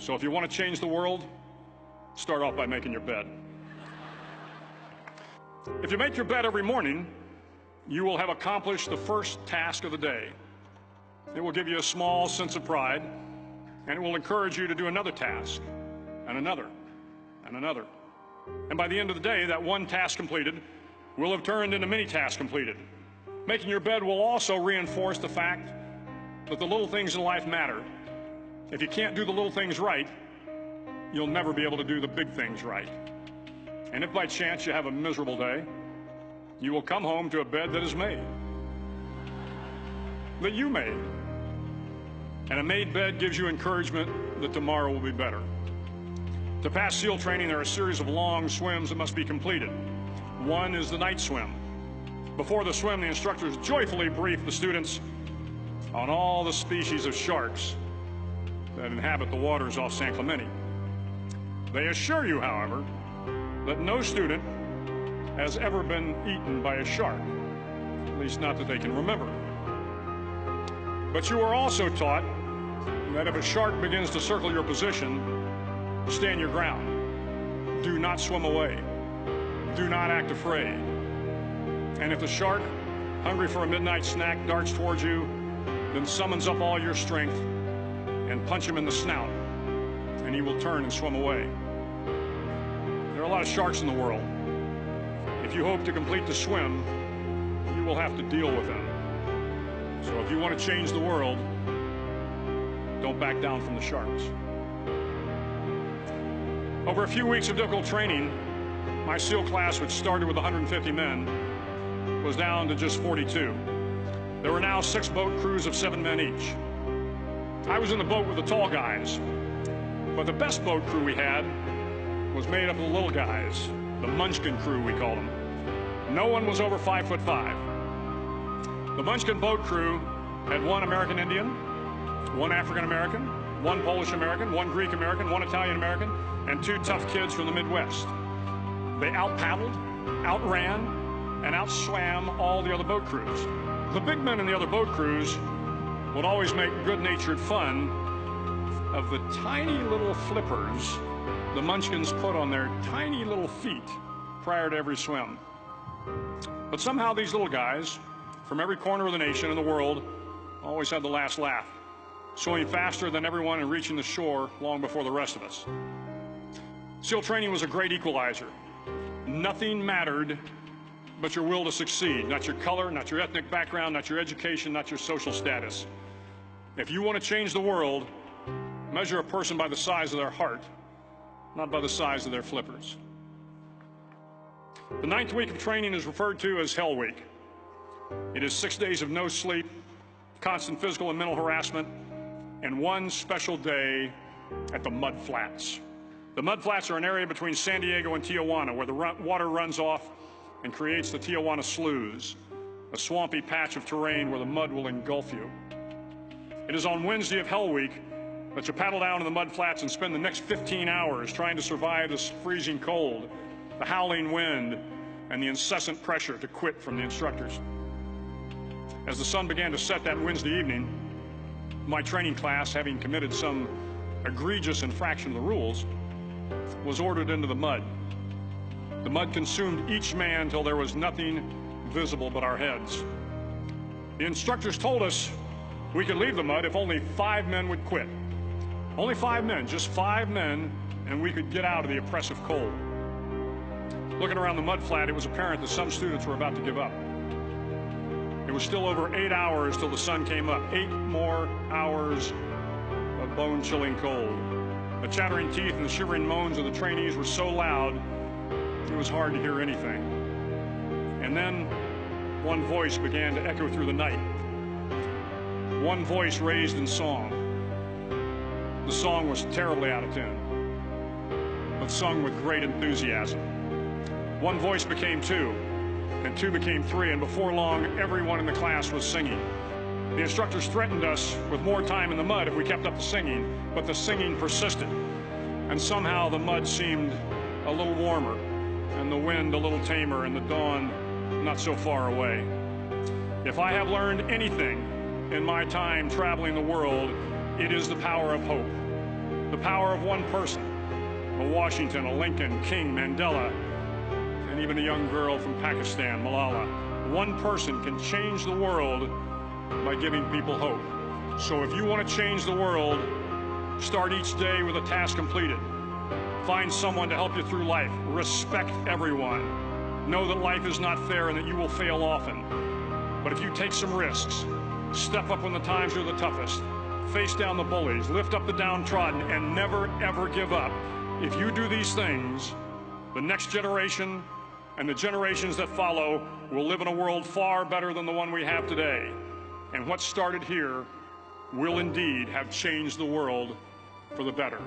So if you want to change the world, start off by making your bed. If you make your bed every morning, you will have accomplished the first task of the day. It will give you a small sense of pride, and it will encourage you to do another task, and another, and another. And by the end of the day, that one task completed will have turned into many tasks completed. Making your bed will also reinforce the fact that the little things in life matter. If you can't do the little things right, you'll never be able to do the big things right. And if by chance you have a miserable day, you will come home to a bed that is made, that you made. And a made bed gives you encouragement that tomorrow will be better. To pass SEAL training, there are a series of long swims that must be completed. One is the night swim. Before the swim, the instructors joyfully brief the students on all the species of sharks that inhabit the waters off San Clemente. They assure you, however, that no student has ever been eaten by a shark, at least not that they can remember. But you are also taught that if a shark begins to circle your position, stand your ground. Do not swim away. Do not act afraid. And if the shark, hungry for a midnight snack, darts towards you, then summons up all your strength and punch him in the snout, and he will turn and swim away. There are a lot of sharks in the world. If you hope to complete the swim, you will have to deal with them. So if you want to change the world, don't back down from the sharks. Over a few weeks of difficult training, my SEAL class, which started with 150 men, was down to just 42. There were now 6 boat crews of 7 men each. I was in the boat with the tall guys, but the best boat crew we had was made up of the little guys, the Munchkin crew, we called them. No one was over 5'5". The Munchkin boat crew had 1 American Indian, 1 African American, 1 Polish American, 1 Greek American, 1 Italian American, and 2 tough kids from the Midwest. They out-paddled, outran, and outswam all the other boat crews. The big men in the other boat crews would always make good-natured fun of the tiny little flippers the Munchkins put on their tiny little feet prior to every swim. But somehow these little guys from every corner of the nation and the world always had the last laugh, swimming faster than everyone and reaching the shore long before the rest of us. SEAL training was a great equalizer. Nothing mattered but your will to succeed, not your color, not your ethnic background, not your education, not your social status. If you want to change the world, measure a person by the size of their heart, not by the size of their flippers. The 9th week of training is referred to as Hell Week. It is 6 days of no sleep, constant physical and mental harassment, and 1 special day at the Mud Flats. The Mud Flats are an area between San Diego and Tijuana where the water runs off and creates the Tijuana Sloughs, a swampy patch of terrain where the mud will engulf you. It is on Wednesday of Hell Week that you paddle down to the Mud Flats and spend the next 15 hours trying to survive this freezing cold, the howling wind, and the incessant pressure to quit from the instructors. As the sun began to set that Wednesday evening, my training class, having committed some egregious infraction of the rules, was ordered into the mud. The mud consumed each man till there was nothing visible but our heads. The instructors told us we could leave the mud if only 5 men would quit. Only 5 men, just 5 men, and we could get out of the oppressive cold. Looking around the mud flat, it was apparent that some students were about to give up. It was still over 8 hours till the sun came up. 8 more hours of bone-chilling cold. The chattering teeth and the shivering moans of the trainees were so loud, it was hard to hear anything. And then one voice began to echo through the night. One voice raised in song. The song was terribly out of tune, but sung with great enthusiasm. One voice became 2, and 2 became 3, and before long, everyone in the class was singing. The instructors threatened us with more time in the mud if we kept up the singing, but the singing persisted, and somehow the mud seemed a little warmer, and the wind a little tamer, and the dawn not so far away. If I have learned anything in my time traveling the world, it is the power of hope. The power of one person, a Washington, a Lincoln, King, Mandela, and even a young girl from Pakistan, Malala. One person can change the world by giving people hope. So if you want to change the world, start each day with a task completed. Find someone to help you through life. Respect everyone. Know that life is not fair and that you will fail often. But if you take some risks, step up when the times are the toughest, face down the bullies, lift up the downtrodden, and never, ever give up. If you do these things, the next generation and the generations that follow will live in a world far better than the one we have today. And what started here will indeed have changed the world for the better.